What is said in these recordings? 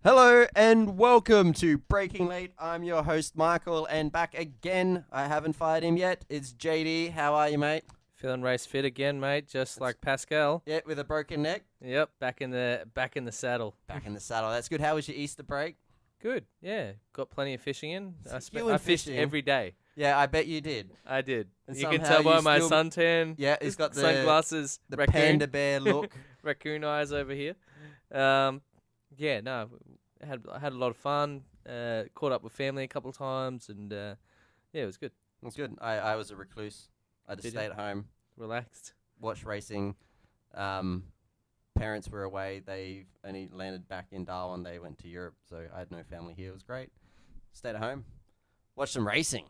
Hello and welcome to Breaking Late. I'm your host Michael, and back again. I haven't fired him yet. It's JD. How are you, mate? Feeling race fit again, mate. Just like Pascal. Yeah, with a broken neck. Yep, back in the saddle. Back in the saddle. That's good. How was your Easter break? Good. Yeah, got plenty of fishing in. I fished fishing. every day. Yeah, I bet you did. I did. And you can tell by my suntan. Yeah, he's got the sunglasses, the raccoon, panda bear look. raccoon eyes over here. Yeah, no, I had a lot of fun. Caught up with family a couple of times, and yeah, it was good. It was good. I was a recluse. I just stayed at home, Relaxed. watched racing. Parents were away. They only landed back in Darwin. They went to Europe, so I had no family here. It was great. Stayed at home. Watched some racing.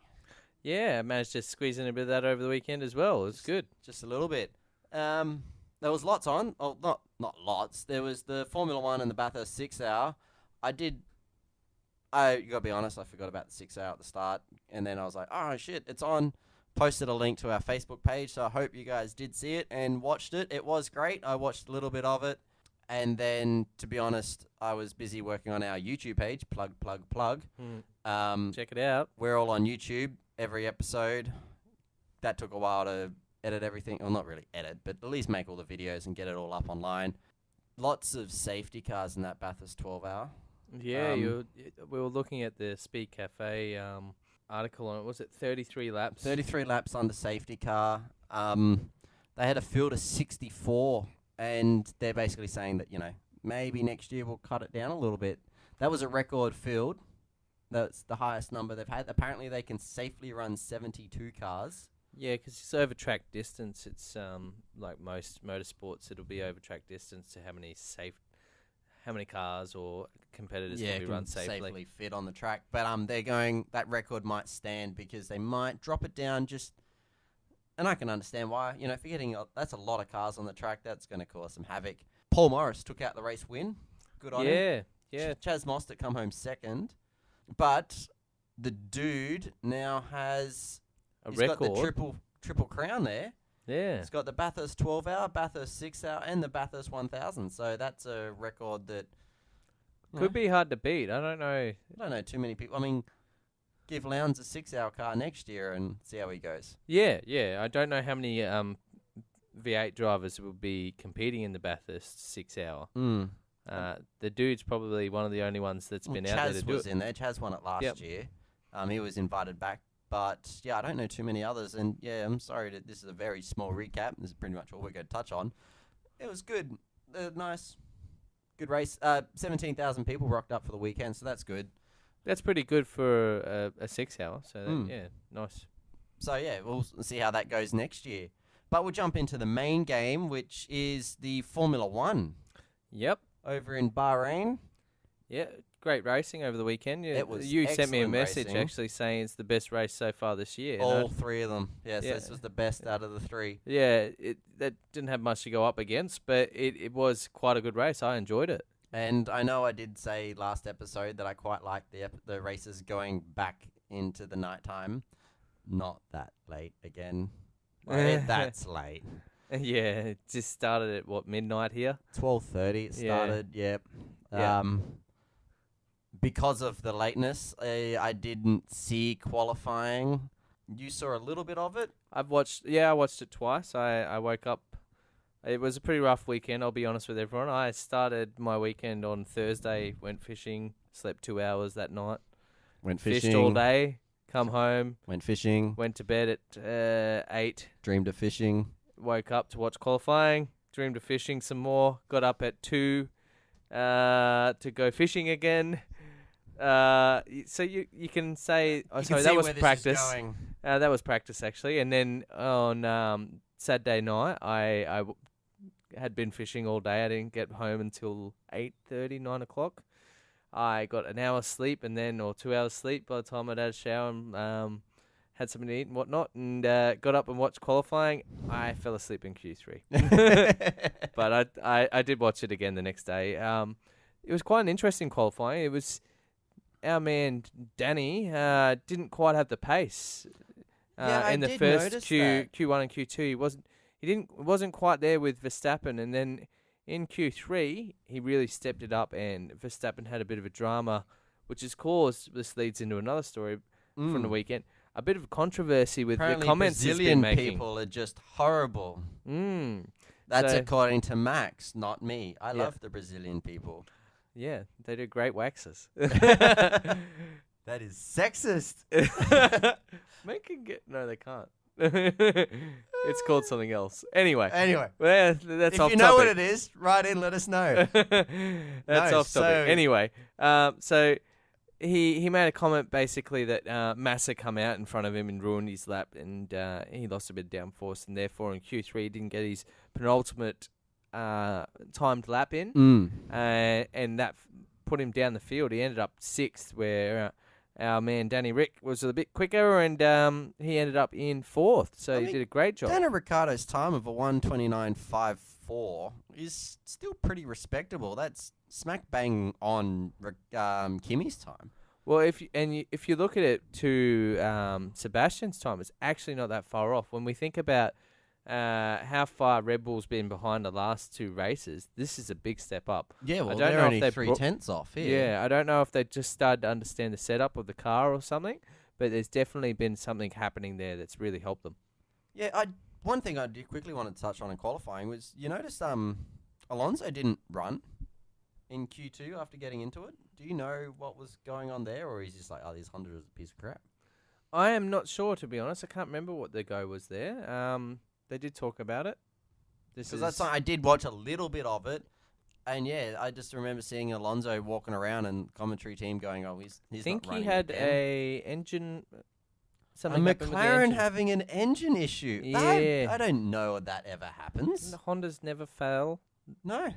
Yeah, I managed to squeeze in a bit of that over the weekend as well. It was good. Just a little bit. There was lots on. Oh, not lots. There was the Formula 1 and the Bathurst 6 hour. You gotta be honest, I forgot about the 6 hour at the start. And then I was like, oh shit, it's on. Posted a link to our Facebook page, so I hope you guys did see it and watched it. It was great. I watched a little bit of it. And then, to be honest, I was busy working on our YouTube page. Plug. Check it out. We're all on YouTube, every episode. That took a while to edit everything. Well, not really edit, but at least make all the videos and get it all up online. Lots of safety cars in that Bathurst 12 hour. Yeah, we were looking at the Speed Cafe article on it. Was it 33 laps? 33 laps under safety car. They had a field of 64, and they're basically saying that, maybe next year we'll cut it down a little bit. That was a record field. That's the highest number they've had. Apparently, they can safely run 72 cars. Yeah, because it's over track distance. It's like most motorsports, it'll be over track distance to how many cars or competitors can be run safely fit on the track. But they're going, that record might stand because they might drop it down just, and I can understand why. If you're getting, that's a lot of cars on the track, that's going to cause some havoc. Paul Morris took out the race win. Good on him. Yeah. Chaz Mostert come home second. But the dude now has He's record. Got the triple crown there. Yeah. He's got the Bathurst 12 hour, Bathurst 6 hour, and the Bathurst 1000. So that's a record that could be hard to beat. I don't know. I don't know too many people. I mean, give Lowndes a 6 hour car next year and see how he goes. Yeah. I don't know how many V8 drivers will be competing in the Bathurst 6 hour. The dude's probably one of the only ones that's been out there to do it. Chaz was in there. Chaz won it last year. He was invited back. But, yeah, I don't know too many others. And, yeah, I'm sorry that this is a very small recap. This is pretty much all we're going to touch on. It was good. Nice. Good race. 17,000 people rocked up for the weekend, so that's good. That's pretty good for a 6 hour. So, yeah, nice. So, yeah, we'll see how that goes next year. But we'll jump into the main game, which is the Formula 1. Yep. Over in Bahrain. Yeah, great racing over the weekend. Yeah, it was you sent me a message racing. Actually saying it's the best race so far this year. All three of them. Yes, this was the best out of the three. Yeah, that didn't have much to go up against, but it was quite a good race. I enjoyed it. And I know I did say last episode that I quite liked the races going back into the nighttime. Not that late again. That's late. Yeah, it just started at, midnight here? 12:30 it started, yep. Because of the lateness, I didn't see qualifying. You saw a little bit of it? I watched it twice. I woke up. It was a pretty rough weekend, I'll be honest with everyone. I started my weekend on Thursday, went fishing, slept 2 hours that night. Went fishing. Fished all day, come home. Went fishing. Went to bed at 8. Dreamed of fishing. Woke up to watch qualifying. Dreamed of fishing some more. Got up at 2 to go fishing again. So you can say, that was practice. That was practice actually, and then on Saturday night, I had been fishing all day. I didn't get home until 8:30, 9 o'clock. I got an hour's sleep or 2 hours sleep by the time I'd had a shower and had something to eat and whatnot, and got up and watched qualifying. I fell asleep in Q3, but I did watch it again the next day. It was quite an interesting qualifying. It was. Our man Danny didn't quite have the pace in the first Q1 and Q2. He wasn't quite there with Verstappen, and then In Q3, he really stepped it up, and Verstappen had a bit of a drama, which has caused, this leads into another story from the weekend, a bit of controversy with Apparently the comments Brazilian he's been making. people are just horrible. That's So, according to Max, not me. I love the Brazilian people. Yeah, they do great waxes. That is sexist. Men can get... No, they can't. It's called something else. Anyway, well, that's if off you know topic. what it is, write in, let us know. That's off topic. Anyway, so he made a comment basically that Massa come out in front of him and ruined his lap, and he lost a bit of downforce, and therefore in Q3 he didn't get his penultimate timed lap in, and that put him down the field. He ended up 6th, where our man Danny Rick was a bit quicker, and he ended up in 4th. So he did a great job. Daniel Ricciardo's time of a 1:29.54 is still pretty respectable. That's smack bang on Kimi's time. Well, if you look at it to Sebastian's time, it's actually not that far off. When we think about how far Red Bull's been behind the last 2 races, this is a big step up. Yeah, well, they're only 3/10 off here. Yeah, I don't know if they just started to understand the setup of the car or something, but there's definitely been something happening there that's really helped them. Yeah, one thing I did quickly want to touch on in qualifying was, you noticed Alonso didn't run in Q2 after getting into it. Do you know what was going on there, or is he just like, this Honda is a piece of crap? I am not sure, to be honest. I can't remember what the go was there. They did talk about it. Because I did watch a little bit of it, and yeah, I just remember seeing Alonso walking around and commentary team going, "Oh, he's I think not running he had again." a engine. A Something happened with the McLaren engine. having an engine issue. Yeah. I don't know that ever happens. The Hondas never fail. No,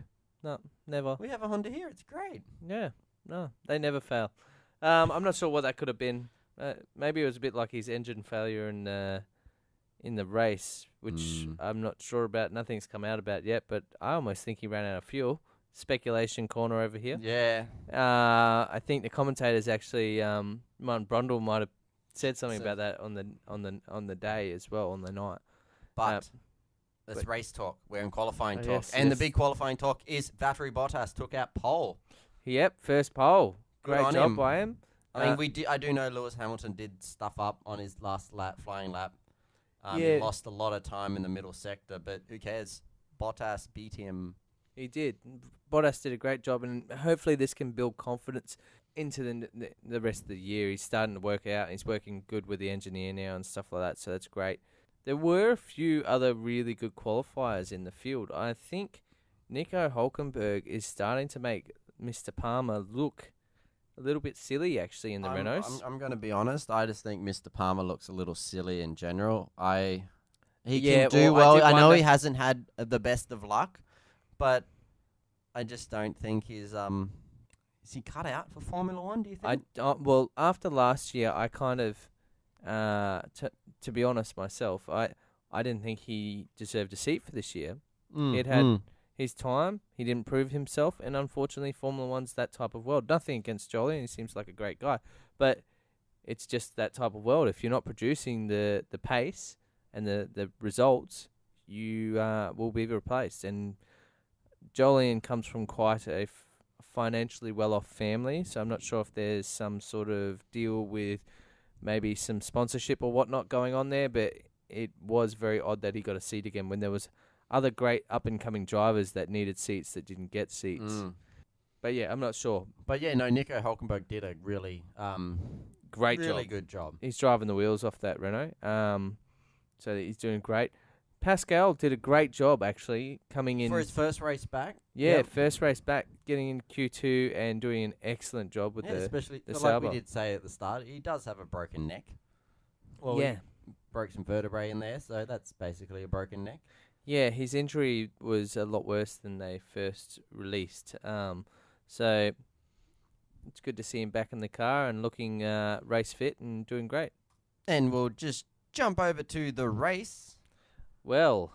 Never. we have a Honda here. It's great. Yeah, no, they never fail. I'm not sure what that could have been. Maybe it was a bit like his engine failure in the race, which I'm not sure about. Nothing's come out about yet, but I almost think he ran out of fuel. Speculation corner over here. Yeah. I think the commentators actually, Martin Brundle might have said something about that on the day as well, on the night. But that's race talk. We're in qualifying talk. Yes, and the big qualifying talk is Valtteri Bottas took out pole. Yep, first pole. Good Great on job him. by him. I mean, I do know Lewis Hamilton did stuff up on his last flying lap. He Yeah. lost a lot of time in the middle sector, but who cares? Bottas beat him. He did. Bottas did a great job, and hopefully this can build confidence into the rest of the year. He's starting to work out. He's working good with the engineer now and stuff like that, so that's great. There were a few other really good qualifiers in the field. I think Nico Hülkenberg is starting to make Mr. Palmer look a little bit silly, actually, in the Renaults. I'm going to be honest. I just think Mr. Palmer looks a little silly in general. He Yeah, can do well, I well. did I know wonder- he hasn't had the best of luck, but I just don't think he's is he cut out for Formula One? Do you think? Well, after last year, I kind of, to be honest myself, I didn't think he deserved a seat for this year. He'd had his time. He didn't prove himself, and unfortunately, Formula One's that type of world. Nothing against Jolyon, he seems like a great guy, but it's just that type of world. If you're not producing the pace and the results, you will be replaced. And Jolyon comes from quite a financially well-off family, so I'm not sure if there's some sort of deal with maybe some sponsorship or whatnot going on there, but it was very odd that he got a seat again when there was other great up-and-coming drivers that needed seats that didn't get seats. But yeah, I'm not sure. But yeah, no, Nico Hülkenberg did a really Really good job. He's driving the wheels off that Renault, so he's doing great. Pascal did a great job, actually, coming in For his first race back. Yeah, Yep. first race back, getting in Q2 and doing an excellent job with especially the like Sauber. we did say at the start, he does have a broken neck. Yeah. He broke some vertebrae in there, so that's basically a broken neck. Yeah, his injury was a lot worse than they first released. So it's good to see him back in the car and looking race fit and doing great. And we'll just jump over to the race. Well,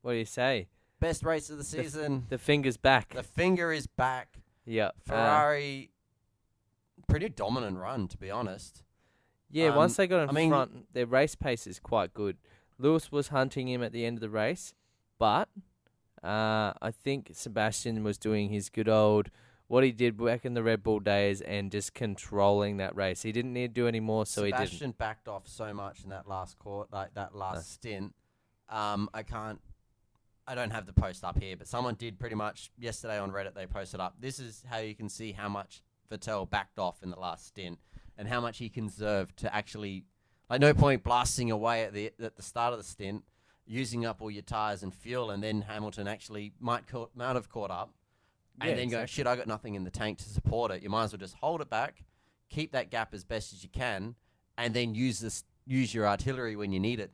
what do you say? Best race of the season. The finger's back. The finger is back. Yeah. Ferrari, pretty dominant run, to be honest. Yeah, once they got in I front, their race pace is quite good. Lewis was hunting him at the end of the race, but I think Sebastian was doing his good old what he did back in the Red Bull days and just controlling that race. He didn't need to do any more, so he didn't. Sebastian backed off so much in that last that last stint. I don't have the post up here, but someone did pretty much yesterday on Reddit. They posted up. This is how you can see how much Vettel backed off in the last stint and how much he conserved to actually, like, no point blasting away at the start of the stint, using up all your tires and fuel, and then Hamilton actually might have caught up, and then go, shit, I got nothing in the tank to support it. You might as well just hold it back, keep that gap as best as you can, and then use your artillery when you need it.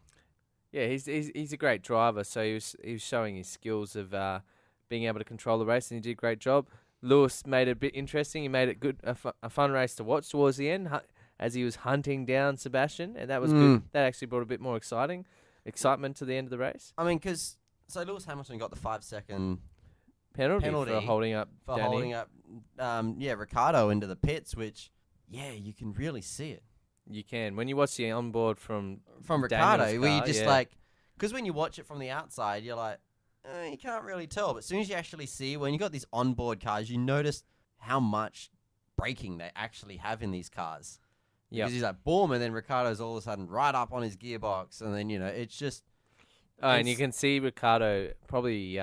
Yeah, he's a great driver, so he was showing his skills of being able to control the race, and he did a great job. Lewis made it a bit interesting. He made it good, a fun race to watch towards the end, as he was hunting down Sebastian, and that was good. That actually brought a bit more excitement to the end of the race. I mean, so Lewis Hamilton got the 5-second penalty for holding up Ricciardo into the pits, which you can really see it. You can. When you watch the onboard from Ricciardo, where you just because when you watch it from the outside, you're like, you can't really tell. But as soon as you actually see, when you got these onboard cars, you notice how much braking they actually have in these cars. Yeah. Because he's like, boom, and then Ricciardo's all of a sudden right up on his gearbox. And then, it's just... and you can see Ricciardo probably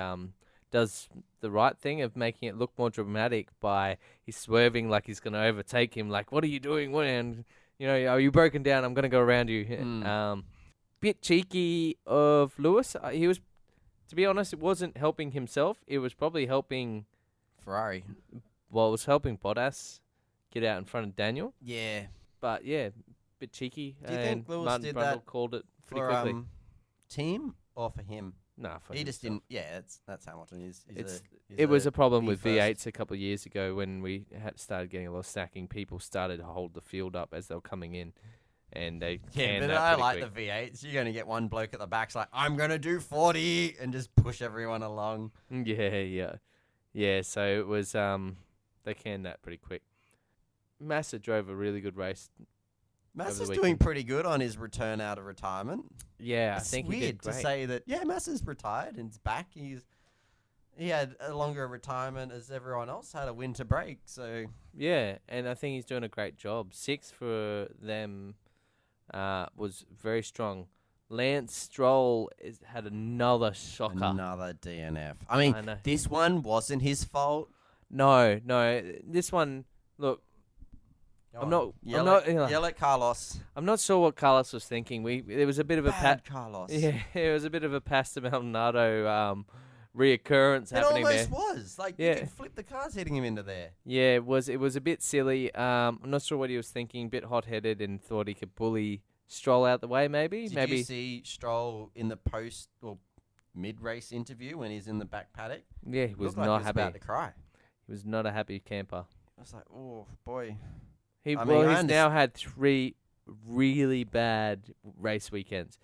does the right thing of making it look more dramatic by he's swerving like he's going to overtake him. Like, what are you doing? And... are you broken down? I'm going to go around you. Bit cheeky of Lewis. He was, to be honest, it wasn't helping himself. It was probably helping Ferrari. Well, it was helping Bottas get out in front of Daniel. Yeah. But, bit cheeky. Do you think Lewis Martin did Brundle that called it pretty for quickly. team or for him? No, for he himself. just didn't. Yeah, that's Hamilton. It was a problem with V8s a couple of years ago when we started getting a lot of stacking. People started to hold the field up as they were coming in, and they but I like the V8s. You're gonna get one bloke at the back's like, I'm gonna do 40 and just push everyone along. Yeah. So it was they canned that pretty quick. Massa drove a really good race. Massa's doing pretty good on his return out of retirement. Yeah, I think he did great. To say that. Yeah, Massa's retired and he's back. He had a longer retirement as everyone else had a winter break. So yeah, and I think he's doing a great job. 6 for them was very strong. Lance Stroll had another shocker. Another DNF. I mean, this one wasn't his fault. No. This one, look. Yell at Carlos. I'm not sure what Carlos was thinking. There was a bit of a Carlos. Yeah, it was a bit of a Pastor Maldonado reoccurrence happening there. It almost was. You could flip the cars hitting him into there. Yeah, it was a bit silly. I'm not sure what he was thinking. A bit hot-headed and thought he could bully Stroll out the way. Maybe. Did you see Stroll in the post or mid-race interview when he's in the back paddock? Yeah, he was not happy. About to cry. He was not a happy camper. I was like, oh boy. He's now had 3 really bad race weekends.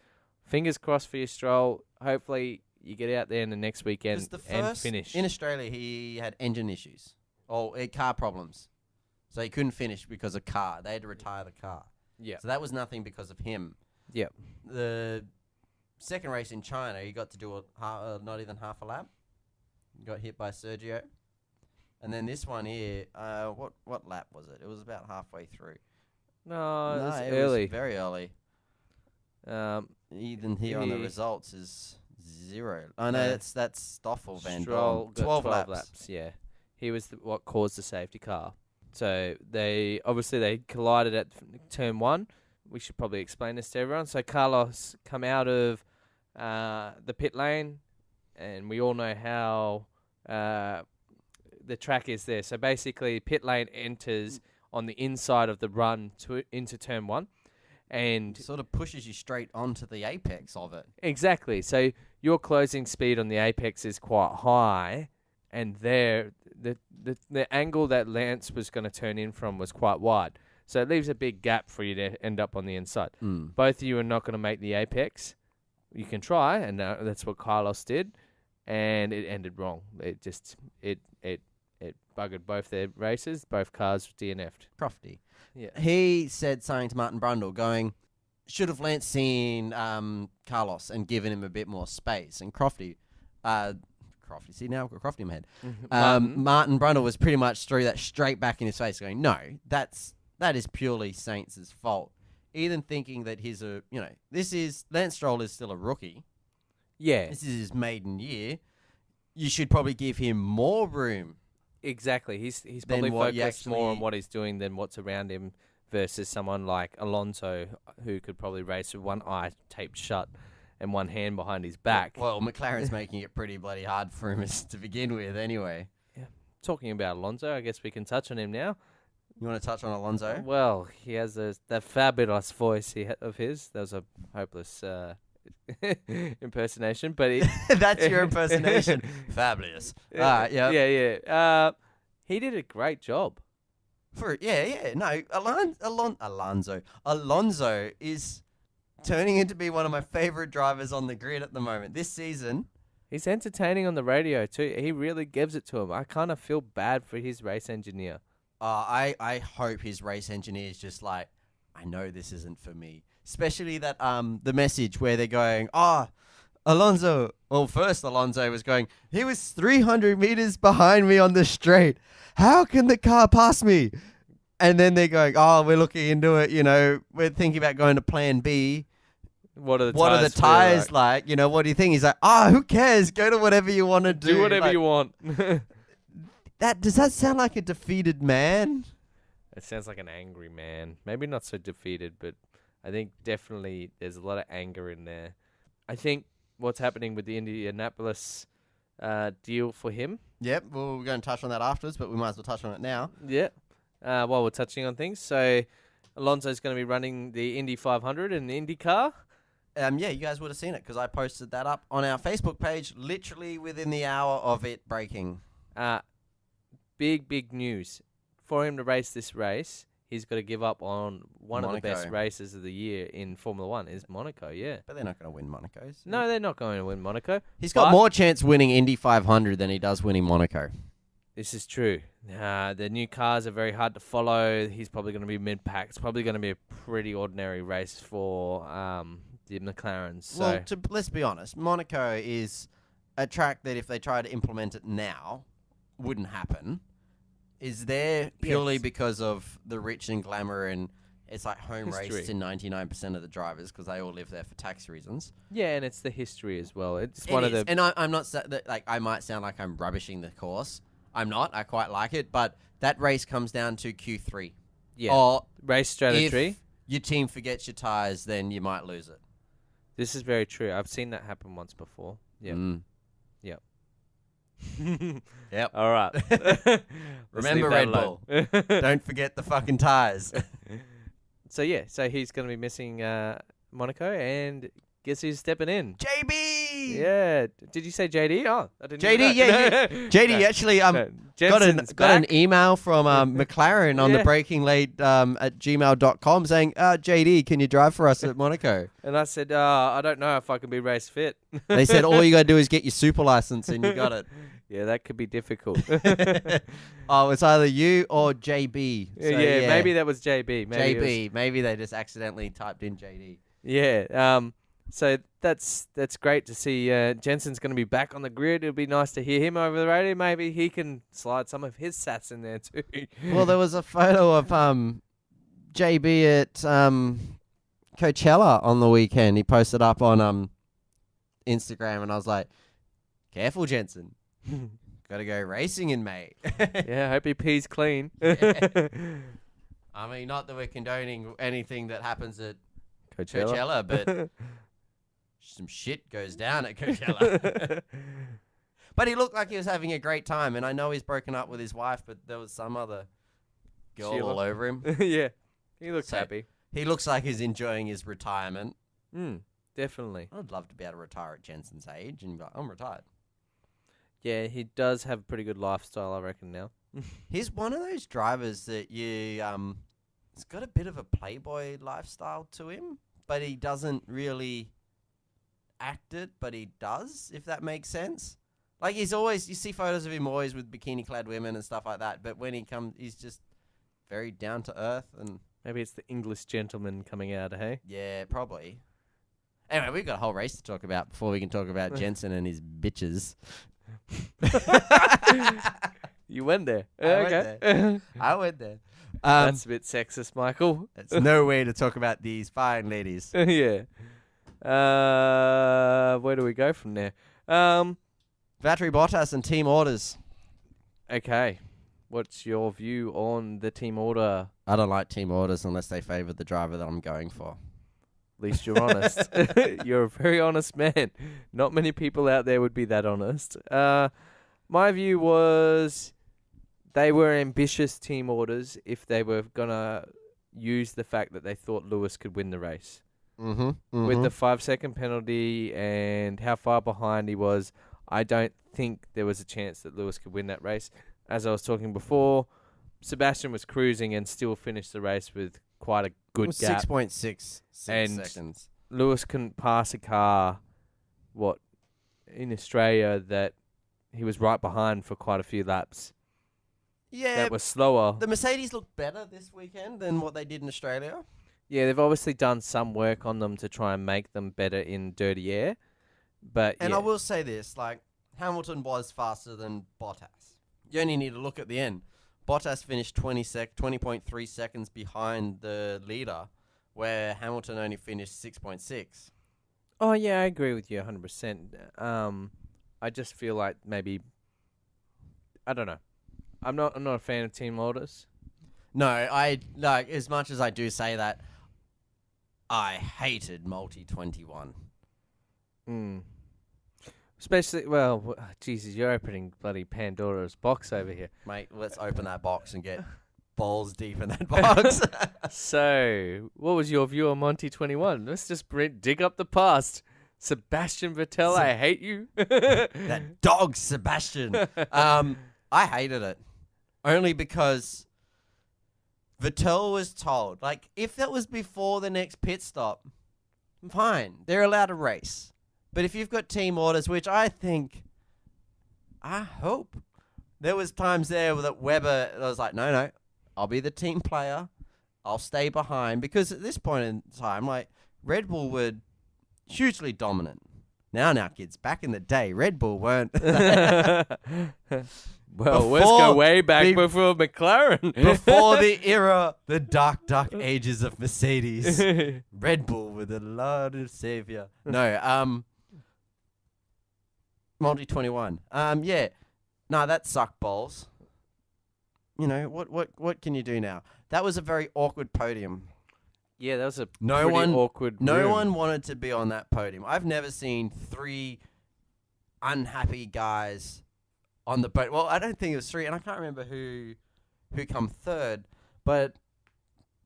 Fingers crossed for your Stroll. Hopefully you get out there in the next weekend and finish. In Australia, he had engine issues. Car problems. So he couldn't finish because of car. They had to retire the car. Yeah. So that was nothing because of him. Yep. The second race in China, he got to do not even half a lap. He got hit by Sergio. And then this one here, what lap was it? It was about halfway through. No, it was early. Was very early. Even here on the results is 0. Oh no, that's Stoffel Van Dorn. 12 laps. Yeah, he was what caused the safety car. So they collided at turn 1. We should probably explain this to everyone. So Carlos come out of the pit lane, and we all know how the track is there. So basically, pit lane enters on the inside of the run into turn 1. And sort of pushes you straight onto the apex of it. Exactly. So your closing speed on the apex is quite high, and there the angle that Lance was going to turn in from was quite wide. So it leaves a big gap for you to end up on the inside. Both of you are not going to make the apex. You can try, and that's what Carlos did, and it ended wrong. It buggered both their races. Both cars DNF'd. Crofty. Yeah. He said something to Martin Brundle going, should have Lance seen Carlos and given him a bit more space. And Crofty Crofty. See, now I've got Crofty in my head. Martin. Martin Brundle was pretty much threw that straight back in his face, going, "No, that is purely Saints' fault." Even thinking that Lance Stroll is still a rookie. Yeah. This is his maiden year. You should probably give him more room. Exactly. He's probably focused more on what he's doing than what's around him versus someone like Alonso, who could probably race with one eye taped shut and one hand behind his back. Well, McLaren's making it pretty bloody hard for him to begin with anyway. Yeah. Talking about Alonso, I guess we can touch on him now. You want to touch on Alonso? Well, he has that fabulous voice of his. That was a hopeless impersonation, but that's your impersonation. Fabulous. Yeah. He did a great job. No, Alonso is turning into be one of my favorite drivers on the grid at the moment. This season, he's entertaining on the radio too. He really gives it to him. I kind of feel bad for his race engineer. I hope his race engineer is just like, I know this isn't for me. Especially that the message where they're going, Alonso. Well, first Alonso was going, he was 300 meters behind me on the straight. How can the car pass me? And then they're going, we're looking into it. We're thinking about going to Plan B. What are the tires like? What do you think? He's like, who cares? Go to whatever you want to do. Do whatever you want. Does that sound like a defeated man? It sounds like an angry man. Maybe not so defeated, but I think definitely there's a lot of anger in there. I think what's happening with the Indianapolis deal for him. Yep, well, we're going to touch on that afterwards, but we might as well touch on it now. Yeah, while we're touching on things. So Alonso's going to be running the Indy 500 in the Indy car. Yeah, you guys would have seen it because I posted that up on our Facebook page literally within the hour of it breaking. Big news. For him to race this race, he's got to give up on one of the best races of the year in Formula One is Monaco, yeah. But they're not going to win Monaco. No, they're not going to win Monaco. He's got more chance winning Indy 500 than he does winning Monaco. This is true. The new cars are very hard to follow. He's probably going to be mid-pack. It's probably going to be a pretty ordinary race for the McLarens. So. Well, let's be honest. Monaco is a track that if they try to implement it now, wouldn't happen. Is there purely because of the rich and glamour and it's like home race to 99% of the drivers because they all live there for tax reasons. Yeah, and it's the history as well. It's one of the... And I'm not... I might sound like I'm rubbishing the course. I'm not. I quite like it. But that race comes down to Q3. Yeah. Or race strategy. If your team forgets your tyres, then you might lose it. This is very true. I've seen that happen once before. Yeah. Yep. Yep. All right. Remember Red Bull. Don't forget the fucking tyres. So he's going to be missing Monaco, and guess who's stepping in? JB. Yeah. Did you say JD? Oh, I didn't. JD. Yeah. JD actually got an email from McLaren on the Breaking Late at gmail.com saying, JD, can you drive for us at Monaco? And I said, I don't know if I can be race fit. They said all you got to do is get your super license and you got it. Yeah, that could be difficult. It's either you or JB. So, yeah, maybe that was JB. Maybe they just accidentally typed in JD. Yeah. So that's great to see. Jensen's going to be back on the grid. It'll be nice to hear him over the radio. Maybe he can slide some of his sats in there too. Well, there was a photo of JB at Coachella on the weekend. He posted up on Instagram, and I was like, "Careful, Jensen. Got to go racing in May." Yeah, I hope he pees clean. Yeah. I mean, not that we're condoning anything that happens at Coachella, but some shit goes down at Coachella. But he looked like he was having a great time, and I know he's broken up with his wife, but there was some other girl all over him. Yeah, he looks happy. He looks like he's enjoying his retirement. Definitely. I'd love to be able to retire at Jensen's age and be like, I'm retired. Yeah, he does have a pretty good lifestyle, I reckon, now. He's one of those drivers that he's got a bit of a playboy lifestyle to him, but he doesn't really act it, but he does, if that makes sense. Like, you see photos of him always with bikini-clad women and stuff like that, but when he comes, he's just very down to earth. And maybe it's the English gentleman coming out, hey? Yeah, probably. Anyway, we've got a whole race to talk about before we can talk about Jensen and his bitches. You went there. I went Okay. I went there. That's a bit sexist, Michael. It's no way to talk about these fine ladies. Yeah. Where do we go from there? Valtteri Bottas and team orders. Okay. What's your view on the team order? I don't like team orders unless they favour the driver that I'm going for. At least you're honest. You're a very honest man. Not many people out there would be that honest. My view was they were ambitious team orders if they were going to use the fact that they thought Lewis could win the race. Mm-hmm. With the 5-second penalty and how far behind he was, I don't think there was a chance that Lewis could win that race. As I was talking before, Sebastian was cruising and still finished the race with quite a good gap. 6.6 seconds. Lewis couldn't pass a car, in Australia that he was right behind for quite a few laps. Yeah, that was slower. The Mercedes looked better this weekend than what they did in Australia. Yeah, they've obviously done some work on them to try and make them better in dirty air. And I will say this, Hamilton was faster than Bottas. You only need to look at the end. Bottas finished 20.3 seconds behind the leader, where Hamilton only finished 6.6. Oh, yeah, I agree with you 100%. I just feel like maybe, I don't know. I'm not a fan of team orders. No, as much as I do say that, I hated multi-21. Especially, Jesus, you're opening bloody Pandora's box over here. Mate, let's open that box and get balls deep in that box. So, what was your view on Monty 21? Let's just dig up the past. Sebastian Vettel, I hate you. That dog, Sebastian. I hated it. Only because Vettel was told, if that was before the next pit stop, fine. They're allowed to race. But if you've got team orders, which I hope, there was times there that Webber was like, no, I'll be the team player. I'll stay behind. Because at this point in time, Red Bull were hugely dominant. Now, kids, back in the day, Red Bull weren't. Well, let's go way back before McLaren. Before the dark ages of Mercedes. Red Bull with a lot of savior. No, multi-21. Yeah. No, that sucked balls. You know, what can you do now? That was a very awkward podium. Yeah, that was a awkward No one wanted to be on that podium. I've never seen 3 unhappy guys on the boat. Well, I don't think it was 3, and I can't remember who come third, but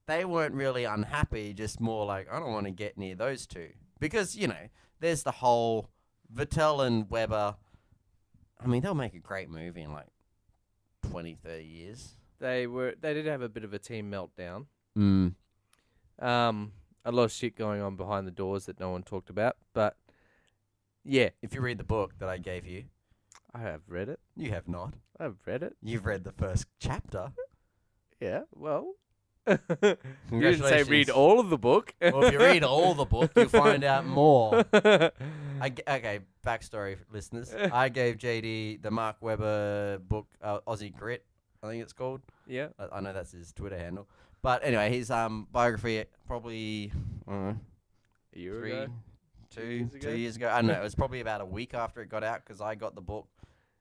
they weren't really unhappy, just more like, I don't want to get near those two. Because, there's the whole Vettel and Webber. I mean, they'll make a great movie in 20, 30 years. They did have a bit of a team meltdown. A lot of shit going on behind the doors that no one talked about, but yeah. If you read the book that I gave you. I have read it. You have not. I've read it. You've read the first chapter. Yeah, well. You didn't say read all of the book. Well, if you read all the book, you'll find out more. Okay, backstory, listeners. I gave JD the Mark Webber book, Aussie Grit, I think it's called. Yeah. I know that's his Twitter handle. But anyway, his biography probably, I don't know, a year ago? 2 years ago. I don't know. It was probably about a week after it got out because I got the book,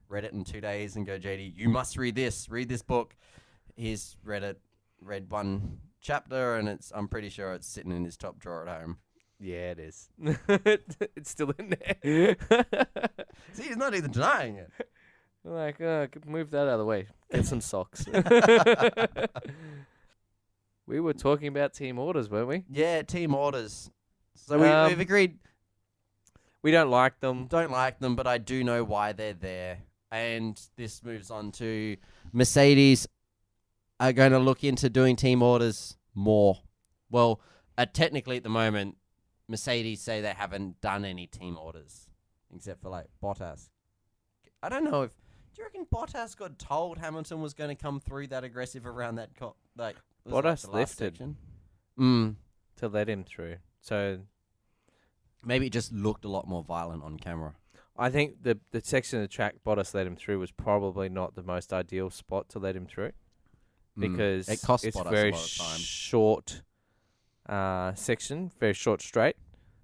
read it in 2 days, and go, JD, you must read this. Read this book. He's read one chapter, and I'm pretty sure it's sitting in his top drawer at home. Yeah, it is. It's still in there. See, he's not even denying it. Like, move that out of the way. Get some socks. We were talking about team orders, weren't we? Yeah, team orders. So we've agreed. We don't like them. Don't like them, but I do know why they're there. And this moves on to Mercedes are going to look into doing team orders more. Well, technically at the moment, Mercedes say they haven't done any team orders, except for Bottas. I don't know if... Do you reckon Bottas got told Hamilton was going to come through that aggressive around that... Bottas lifted to let him through. So maybe it just looked a lot more violent on camera. I think the section of the track Bottas led him through was probably not the most ideal spot to let him through because it cost it's Bottas very a lot of time. short section, very short straight.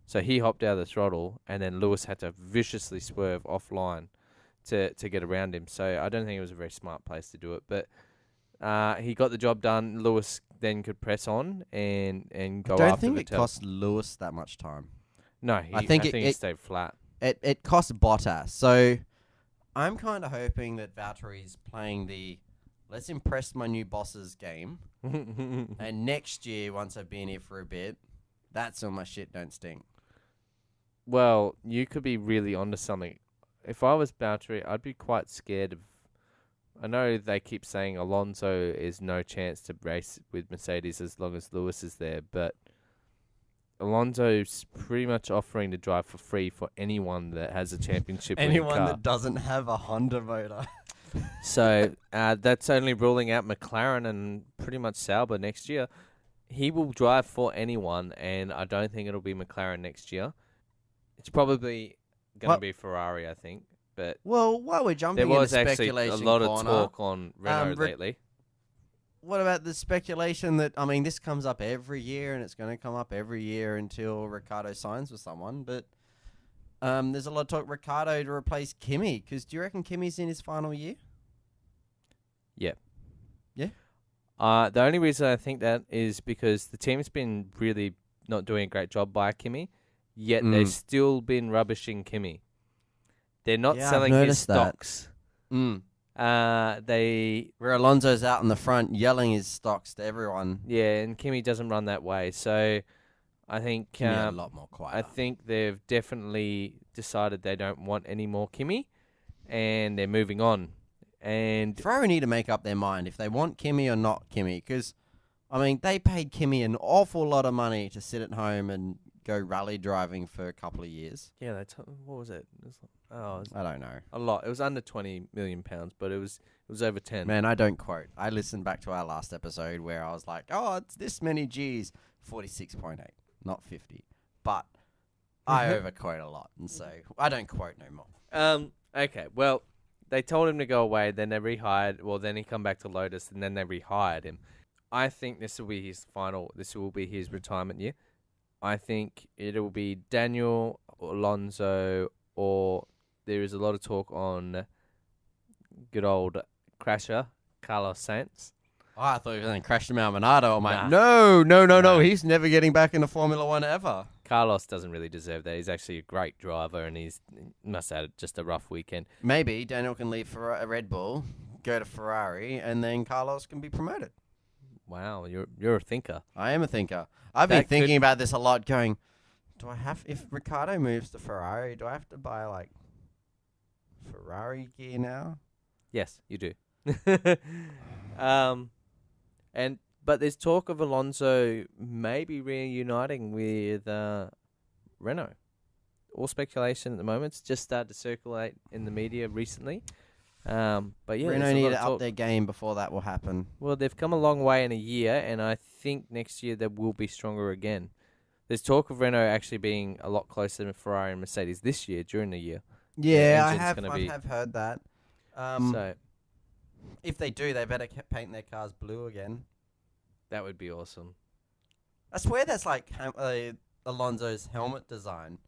So he hopped out of the throttle, and then Lewis had to viciously swerve offline to get around him. So I don't think it was a very smart place to do it. But he got the job done. Lewis then could press on and go after I don't think it Vettel. cost Lewis that much time. No, I think he stayed flat. It cost Bottas. So I'm kind of hoping that Valtteri's playing the let's impress my new bosses game. And next year, once I've been here for a bit, that's when my shit don't stink. Well, you could be really onto something. If I was Valtteri, I'd be quite scared of... I know they keep saying Alonso is no chance to race with Mercedes as long as Lewis is there, but Alonso's pretty much offering to drive for free for anyone that has a championship winning car. Anyone that doesn't have a Honda motor. So that's only ruling out McLaren and pretty much Sauber next year. He will drive for anyone, and I don't think it'll be McLaren next year. It's probably going to be Ferrari, I think. But well, while we're jumping there was into actually speculation a lot corner, of talk on Renault lately. What about the speculation that, I mean, this comes up every year and it's going to come up every year until Ricciardo signs with someone, but there's a lot of talk Ricciardo to replace Kimi, because do you reckon Kimi's in his final year? Yep. Yeah? The only reason I think that is because the team's been really not doing a great job by Kimi, yet they've still been rubbishing Kimi. They're not selling his stocks. Where Alonso's out in the front yelling his stocks to everyone. Yeah, and Kimi doesn't run that way. So I think Kimi a lot more quiet. I think they've definitely decided they don't want any more Kimi, and they're moving on. And Ferrari need to make up their mind if they want Kimi or not Kimi, because I mean they paid Kimi an awful lot of money to sit at home and go rally driving for a couple of years. Yeah, what was it? I don't know. A lot. It was under £20 million, but it was over 10. Man, I don't quote. I listened back to our last episode where I was like, "Oh, it's this many G's, 46.8, not 50." But I overquote a lot, and so I don't quote no more. Okay. Well, they told him to go away. Then they rehired. Well, then he come back to Lotus, and then they rehired him. I think this will be his final. This will be his retirement year. I think it will be Daniel, Alonso, or there is a lot of talk on good old crasher, Carlos Sainz. Oh, I thought he was going to crash the Maldonado. I'm like, no. He's never getting back into Formula One ever. Carlos doesn't really deserve that. He's actually a great driver, and he must have had just a rough weekend. Maybe Daniel can leave for a Red Bull, go to Ferrari, and then Carlos can be promoted. Wow, you're a thinker. I am a thinker. I've been thinking about this a lot, going, if Ricciardo moves to Ferrari, do I have to buy, like, Ferrari gear now? Yes, you do. But there's talk of Alonso maybe reuniting with Renault. All speculation at the moment. It's just started to circulate in the media recently. But yeah, Renault need to up their game before that will happen. Well, they've come a long way in a year, and I think next year they will be stronger again. There's talk of Renault actually being a lot closer than Ferrari and Mercedes this year, during the year. Yeah, I have heard that. So if they do, they better paint their cars blue again. That would be awesome. I swear that's like Alonso's helmet design.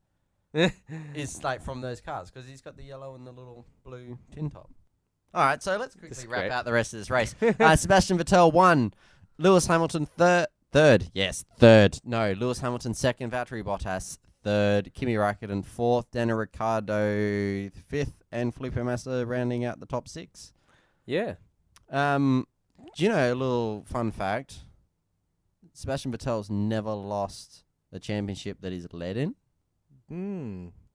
Is like from those cars, because he's got the yellow and the little blue tin top. All right, so let's quickly wrap out the rest of this race. Sebastian Vettel won. Lewis Hamilton third. Yes, third. No, Lewis Hamilton second. Valtteri Bottas third. Kimi Raikkonen fourth. Daniel Ricciardo fifth, and Felipe Massa rounding out the top six. Yeah. Do you know a little fun fact? Sebastian Vettel's never lost a championship that he's led in.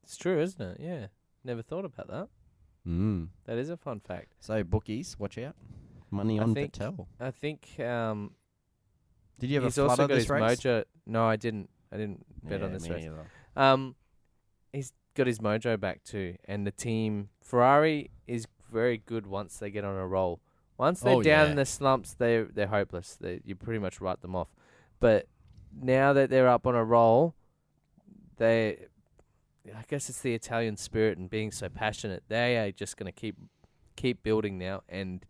It's true, isn't it? Yeah. Never thought about that. That is a fun fact. So, bookies, watch out. Money on Vettel. I think... Did you ever he's also got his race? mojo... No, I didn't. I didn't bet on this race. He's got his mojo back too. And the team... Ferrari is very good once they get on a roll. Once they're down in the slumps, they're hopeless. You pretty much write them off. But now that they're up on a roll, I guess it's the Italian spirit and being so passionate. They are just going to keep building now, and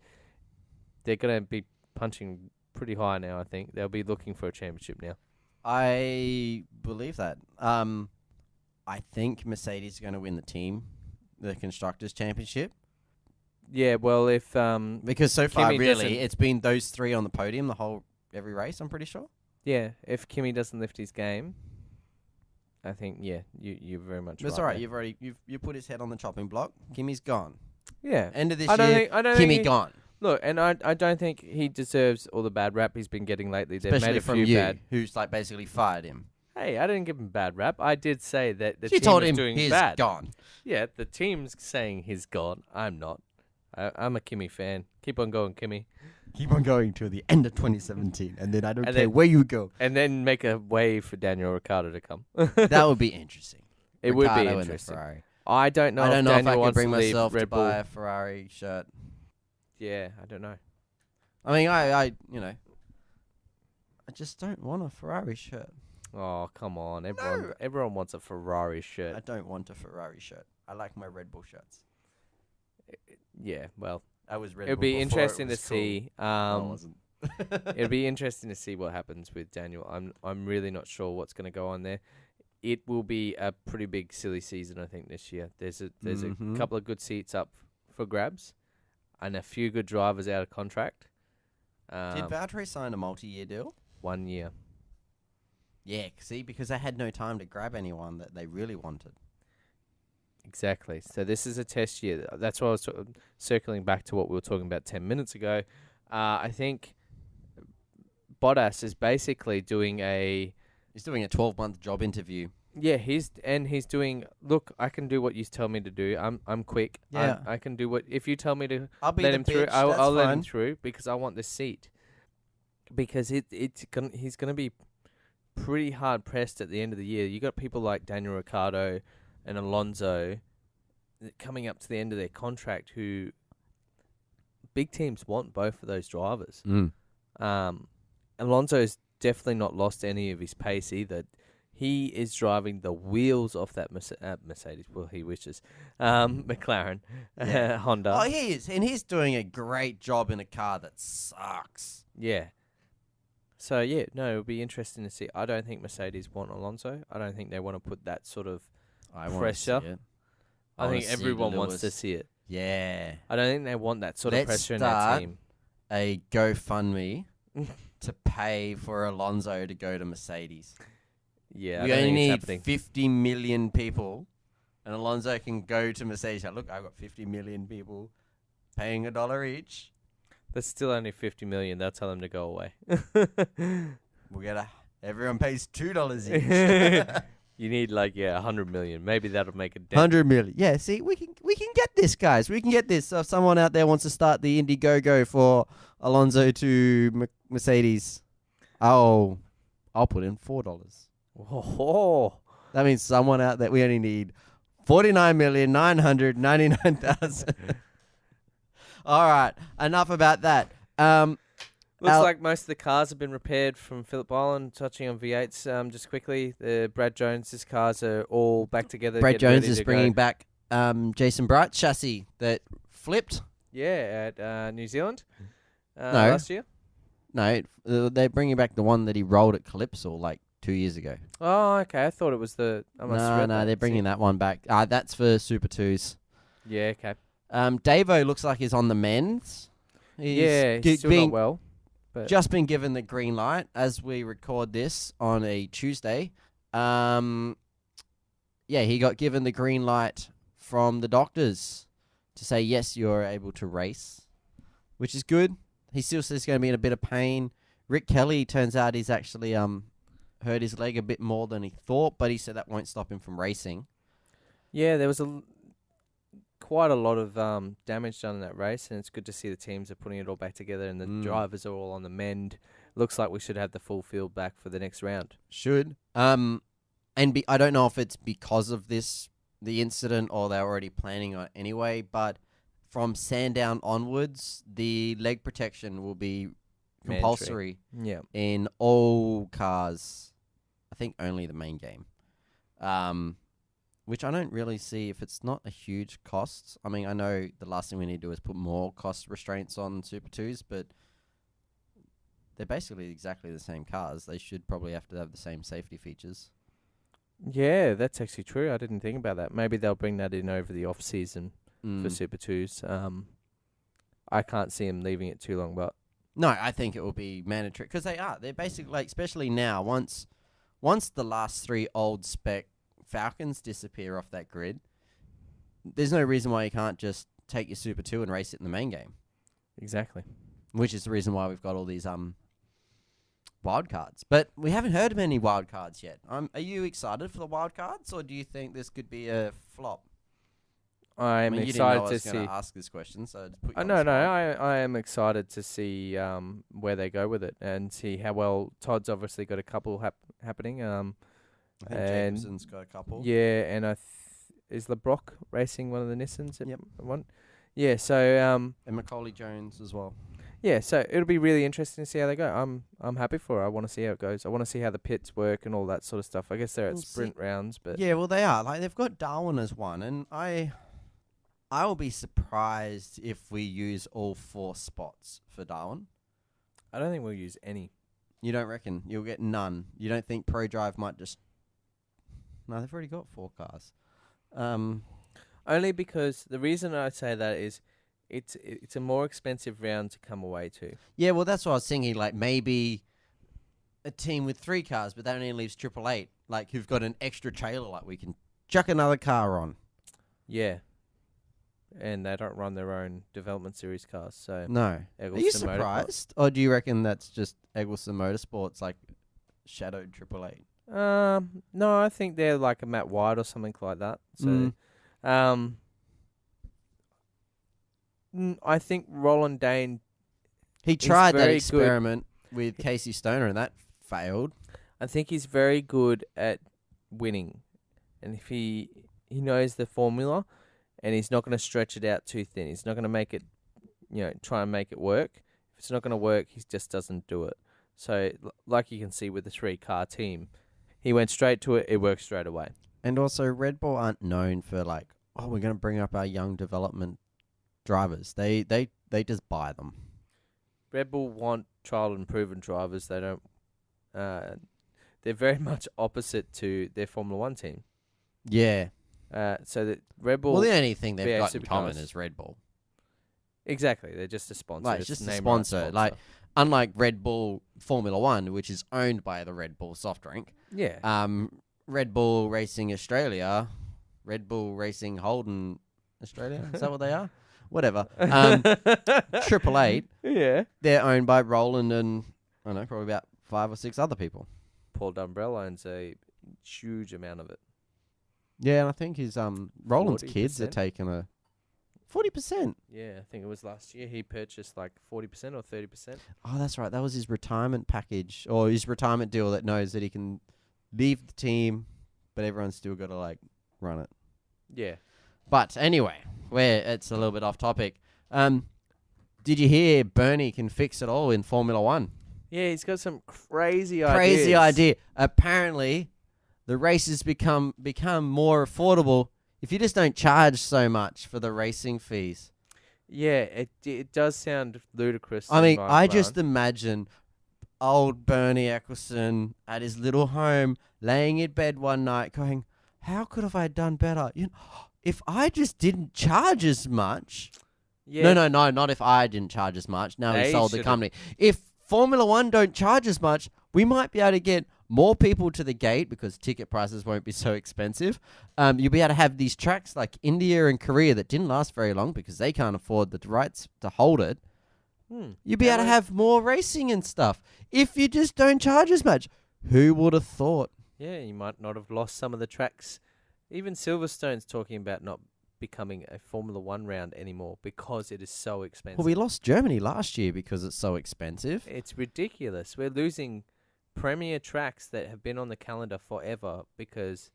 they're going to be punching pretty high now. I think they'll be looking for a championship now. I believe that. I think Mercedes is going to win the Constructors' Championship. Yeah, well, if because so far, Kimi really, it's been those three on the podium every race. I'm pretty sure. Yeah, if Kimi doesn't lift his game, I think you're very much. That's right. All right. You've put his head on the chopping block. Kimi's gone. Yeah, end of this year. Kimi gone. Look, and I don't think he deserves all the bad rap he's been getting lately. They've Especially made a from few you, bad. who's like basically fired him. Hey, I didn't give him bad rap. I did say that the You team told is him doing he's bad. gone. Yeah, the team's saying he's gone. I'm not. I'm a Kimi fan. Keep on going, Kimi. Keep on going till the end of 2017, and then I don't care where you go. And then make a way for Daniel Ricciardo to come. That would be interesting. It Ricciardo would be in the interesting. Ferrari. I don't know. I don't if know Daniel if I wants could bring to leave myself Red to Bull. buy a Ferrari shirt. Yeah, I don't know. I mean, I just don't want a Ferrari shirt. Oh, come on. Everyone wants a Ferrari shirt. I don't want a Ferrari shirt. I like my Red Bull shirts. Yeah, well, I was Red it'll Bull be before interesting it to was cool. see. I wasn't. It'll be interesting to see what happens with Daniel. I'm really not sure what's going to go on there. It will be a pretty big silly season, I think, this year. There's a couple of good seats up for grabs, and a few good drivers out of contract. Did Valtteri sign a multi-year deal? 1 year. Yeah, see, because they had no time to grab anyone that they really wanted. Exactly. So this is a test year. That's why I was sort of circling back to what we were talking about 10 minutes ago. I think Bottas is basically doing He's doing a 12-month job interview. Yeah, he's doing. Look, I can do what you tell me to do. I'm quick. Yeah, I can do what if you tell me to. I'll be let the him through. bitch, I'll let him fine. through because I want the seat. Because he's gonna be pretty hard pressed at the end of the year. You got people like Daniel Ricciardo and Alonso coming up to the end of their contract who big teams want both of those drivers. Alonso's definitely not lost any of his pace either. He is driving the wheels off that Mercedes. Well, he wishes. McLaren, Honda. Oh, he is. And he's doing a great job in a car that sucks. Yeah. So, yeah, no, it'll be interesting to see. I don't think Mercedes want Alonso. I don't think they want to put that sort of pressure. See it. I think everyone wants to see it. Yeah. I don't think they want that sort of pressure in their team. A GoFundMe to pay for Alonso to go to Mercedes. Yeah, we only need 50 million people, and Alonso can go to Mercedes. Look, I've got 50 million people paying $1 each. That's still only 50 million. They'll tell them to go away. Everyone pays $2 each. You need 100 million. Maybe that'll make a dent. 100 million. Yeah, see, we can get this, guys. We can get this. So if someone out there wants to start the Indiegogo for Alonso to Mercedes, I'll put in $4. Oh. That means someone out there, we only need 49,999,000. All right, enough about that. Looks like most of the cars have been repaired from Phillip Island. Touching on V8s, just quickly, the Brad Jones's cars are all back together. Brad Jones is bringing back Jason Bright's chassis that flipped. Yeah, at New Zealand last year. No, they're bringing back the one that he rolled at Calypso 2 years ago. Oh, okay. I thought it was the. No, they're bringing that one back. That's for Super 2s. Yeah, okay. Davo looks like he's on the mends. He's still not well. But just been given the green light as we record this on a Tuesday. He got given the green light from the doctors to say, yes, you're able to race, which is good. He still says he's going to be in a bit of pain. Rick Kelly, turns out he's actually hurt his leg a bit more than he thought, but he said that won't stop him from racing. Yeah, there was quite a lot of damage done in that race, and it's good to see the teams are putting it all back together and the drivers are all on the mend. Looks like we should have the full field back for the next round. Should. I don't know if it's because of the incident, or they're already planning on it anyway, but from Sandown onwards, the leg protection will be compulsory in all cars. I think only the main game. which I don't really see if it's not a huge cost. I mean, I know the last thing we need to do is put more cost restraints on Super 2s, but they're basically exactly the same cars. They should probably have to have the same safety features. Yeah, that's actually true. I didn't think about that. Maybe they'll bring that in over the off season for Super 2s. I can't see them leaving it too long, but no, I think it will be mandatory because they are. They're basically like, especially now, once the last 3 old spec Falcons disappear off that grid, there's no reason why you can't just take your Super 2 and race it in the main game. Exactly. Which is the reason why we've got all these wild cards. But we haven't heard of any wild cards yet. Are you excited for the wild cards, or do you think this could be a flop? I'm excited to see. You didn't know I was going to ask this question, so just put you on the No, spot. I am excited to see where they go with it and see how well Todd's obviously got a couple happening. I think Jacobson's got a couple. Yeah, and is LeBrock racing one of the Nissans? Yep. One. Yeah, so and Macaulay Jones as well. Yeah, so it'll be really interesting to see how they go. I'm happy for it. I want to see how it goes. I want to see how the pits work and all that sort of stuff. I guess they're at sprint rounds, but yeah, well they are. Like they've got Darwin as one, and I will be surprised if we use all 4 spots for Darwin. I don't think we'll use any. You don't reckon? You'll get none. You don't think ProDrive might just... No, they've already got 4 cars. Only because the reason I say that is it's a more expensive round to come away to. Yeah, well, that's what I was thinking. Like, maybe a team with 3 cars, but that only leaves 888. Like, who've got an extra trailer, like, we can chuck another car on. Yeah. And they don't run their own development series cars, so... No. Eggleston Are you surprised? Or do you reckon that's just Eggleston Motorsports, like, shadowed 888? No, I think they're like a Matt White or something like that. So, I think Roland Dane... He tried that experiment with Casey Stoner, and that failed. I think he's very good at winning. And if he knows the formula, and he's not going to stretch it out too thin. He's not going to make it, try and make it work. If it's not going to work, he just doesn't do it. So, like you can see with the 3-car team, he went straight to it. It worked straight away. And also, Red Bull aren't known for like, oh, we're going to bring up our young development drivers. They just buy them. Red Bull want trial and proven drivers. They don't. They're very much opposite to their Formula 1 team. Yeah. So that Red Bull... Well, the only thing they've got in supercars. common is Red Bull. Exactly. They're just a sponsor. Like, it's just a sponsor. Like, unlike Red Bull Formula 1, which is owned by the Red Bull soft drink. Yeah. Red Bull Racing Australia, Red Bull Racing Holden Australia, is that what they are? Whatever. 888. Yeah. They're owned by Roland and, I don't know, probably about 5 or 6 other people. Paul Dumbrell owns a huge amount of it. Yeah, and I think his Roland's 40%? kids are taking a 40%. Yeah, I think it was last year. He purchased like 40% or 30%. Oh, that's right. That was his retirement package or his retirement deal that knows that he can leave the team, but everyone's still got to like run it. Yeah. But anyway, it's a little bit off topic. Did you hear Bernie can fix it all in Formula 1? Yeah, he's got some crazy ideas. Crazy idea. Apparently, the races become more affordable if you just don't charge so much for the racing fees. Yeah, it does sound ludicrous. I mean, I just imagine old Bernie Eccleston at his little home, laying in bed one night, going, "How could have I done better? If I just didn't charge as much." Yeah. No, not if I didn't charge as much. Now he sold the should've- company. If Formula 1 don't charge as much, we might be able to get more people to the gate because ticket prices won't be so expensive. You'll be able to have these tracks like India and Korea that didn't last very long because they can't afford the rights to hold it. You'll be able to have more racing and stuff if you just don't charge as much. Who would have thought? Yeah, you might not have lost some of the tracks. Even Silverstone's talking about not becoming a Formula 1 round anymore because it is so expensive. Well, we lost Germany last year because it's so expensive. It's ridiculous. We're losing premier tracks that have been on the calendar forever because,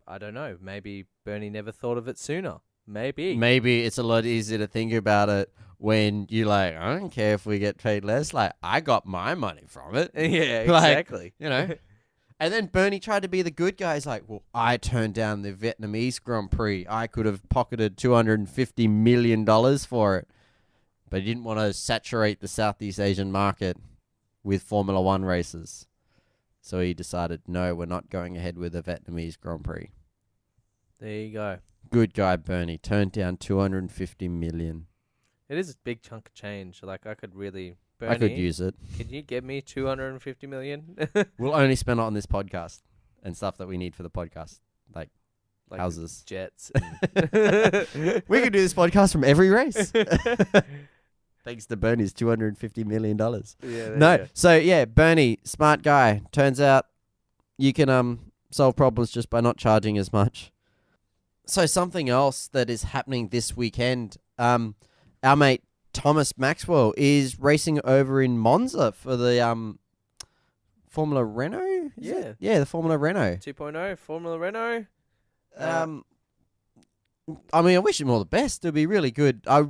I don't know, maybe Bernie never thought of it sooner. Maybe it's a lot easier to think about it when you're like, I don't care if we get paid less. Like, I got my money from it. Yeah, Like, exactly. And then Bernie tried to be the good guy. He's like, well, I turned down the Vietnamese Grand Prix. I could have pocketed $250 million for it. But he didn't want to saturate the Southeast Asian market with Formula One races. So he decided, no, we're not going ahead with the Vietnamese Grand Prix. There you go. Good guy, Bernie. Turned down $250 million. It is a big chunk of change. Like, I could really... Bernie, I could use it. Can you get me $250 million? We'll only spend it on this podcast and stuff that we need for the podcast. Like houses. Jets. We could do this podcast from every race. Thanks to Bernie's $250 million. Yeah. So yeah, Bernie, smart guy. Turns out you can solve problems just by not charging as much. So something else that is happening this weekend, our mate Thomas Maxwell is racing over in Monza for the Formula Renault. Yeah, the Formula Renault 2.0 Formula Renault. I mean, I wish him all the best. It'll be really good. I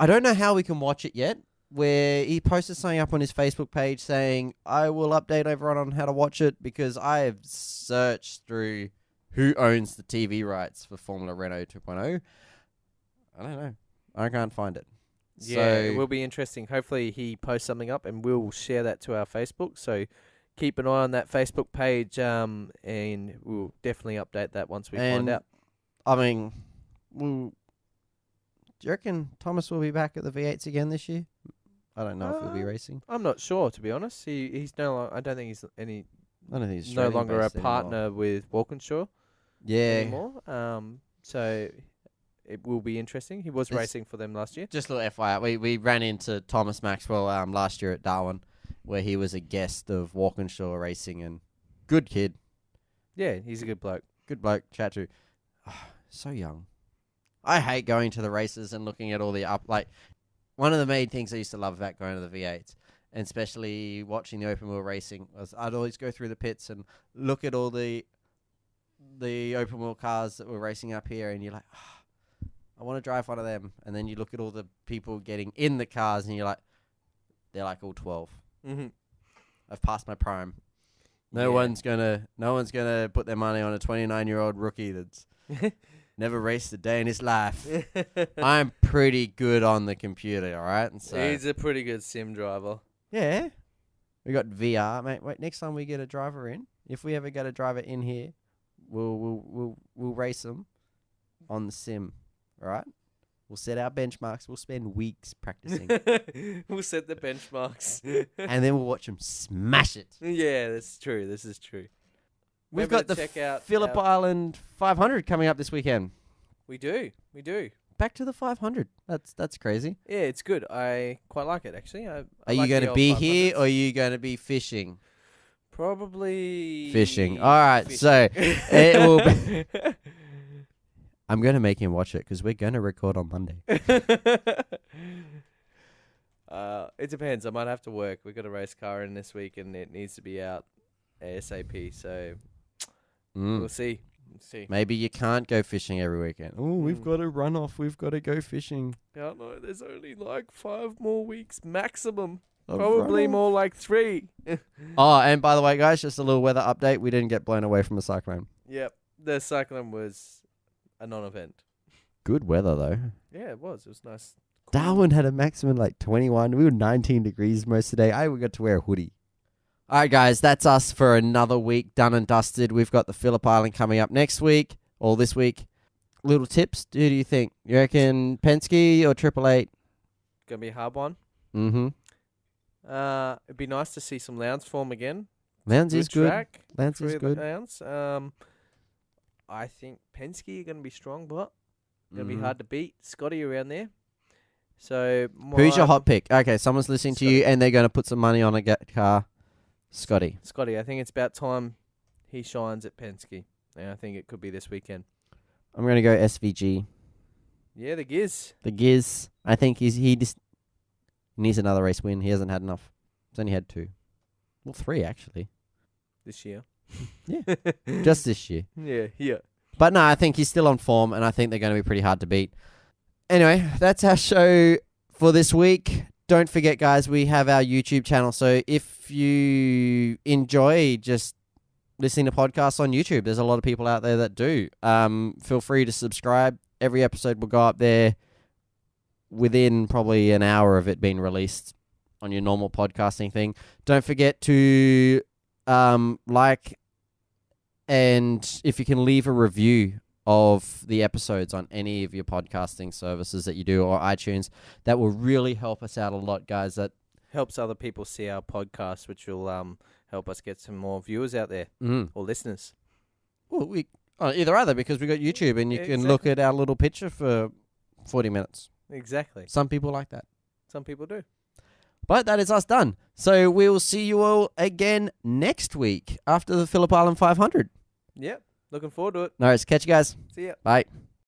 don't know how we can watch it yet. Where he posted something up on his Facebook page saying, I will update everyone on how to watch it because I have searched through who owns the TV rights for Formula Renault 2.0. I don't know. I can't find it. Yeah, So, it will be interesting. Hopefully he posts something up and we'll share that to our Facebook. So keep an eye on that Facebook page and we'll definitely update that once we find out. I mean, do you reckon Thomas will be back at the V8s again this year? I don't know if he'll be racing. I'm not sure, to be honest. He's I don't think he's I don't think he's no longer a Australian-based partner anymore. with Walkinshaw anymore. So it will be interesting. He was racing for them last year. Just a little FYI, we ran into Thomas Maxwell last year at Darwin, where he was a guest of Walkinshaw Racing, and good kid. Yeah, he's a good bloke. Good bloke, chat to. So young. I hate going to the races and looking at all the one of the main things I used to love about going to the V8s, and especially watching the open wheel racing, was I'd always go through the pits and look at all the open wheel cars that were racing up here, and you're like, I want to drive one of them. And then you look at all the people getting in the cars, and you're like, they're like all 12. Mm-hmm. I've passed my prime. No one's gonna put their money on a 29-year-old rookie that's never raced a day in his life. I'm pretty good on the computer, all right? And so He's a pretty good sim driver. yeah, we got VR, mate. Wait, next time we get a driver in, if we ever get a driver in here, we'll race them on the sim, all right? We'll set our benchmarks. We'll spend weeks practicing, We'll set the benchmarks. and then we'll watch them smash it. Yeah, that's true. This is true. We've Remember got to the check out Phillip Island 500 coming up this weekend. We do. Back to the 500. That's crazy. Yeah, it's good. I quite like it, actually. Are you going to be here or are you going to be fishing? Probably Fishing. All right, so it will be... I'm going to make him watch it because we're going to record on Monday. It depends. I might have to work. We've got a race car in this week and it needs to be out ASAP. So we'll see. Maybe you can't go fishing every weekend. Oh, we've got to run off. We've got to go fishing. Yeah, no, there's only like 5 more weeks maximum. Of Probably runoff. more like 3. Oh, and by the way, guys, just a little weather update. We didn't get blown away from a cyclone. Yep. The cyclone was a non-event. Good weather, though. Yeah, it was. It was nice. Darwin had a maximum like 21. We were 19 degrees most of the day. We got to wear a hoodie. All right, guys, that's us for another week done and dusted. We've got the Phillip Island coming up next week or this week. Little tips. Who do you think? You reckon Penske or 888? Gonna be a hard one. Mm-hmm. It'd be nice to see some Lowndes form again. Lowndes is good. Track Lowndes for is the good. Lowndes. I think Penske are gonna be strong, but gonna be Mhm. hard to beat. Scotty around there. So Who's your hot pick? Okay, someone's listening to you Scotty. and they're going to put some money on a car. Scotty. Scotty, I think it's about time he shines at Penske. And I think it could be this weekend. I'm going to go SVG. Yeah, the Giz. The Giz. I think he just needs another race win. He hasn't had enough. He's only had 2. Well, 3 actually. This year. Yeah. Just this year. Yeah. But no, I think he's still on form, and I think they're going to be pretty hard to beat. Anyway, that's our show for this week. Don't forget, guys, we have our YouTube channel. So if you enjoy just listening to podcasts on YouTube. There's a lot of people out there that do. Feel free to subscribe. Every episode will go up there within probably an hour of it being released on your normal podcasting thing. Don't forget to like, and if you can leave a review of the episodes on any of your podcasting services that you do or iTunes, that will really help us out a lot, guys. That helps other people see our podcast, which will help us get some more viewers out there or listeners. Well, either, because we got YouTube and you can look at our little picture for 40 minutes. Exactly. Some people like that. Some people do. But that is us done. So we'll see you all again next week after the Phillip Island 500. Yep. Looking forward to it. No worries. Catch you guys. See ya. Bye.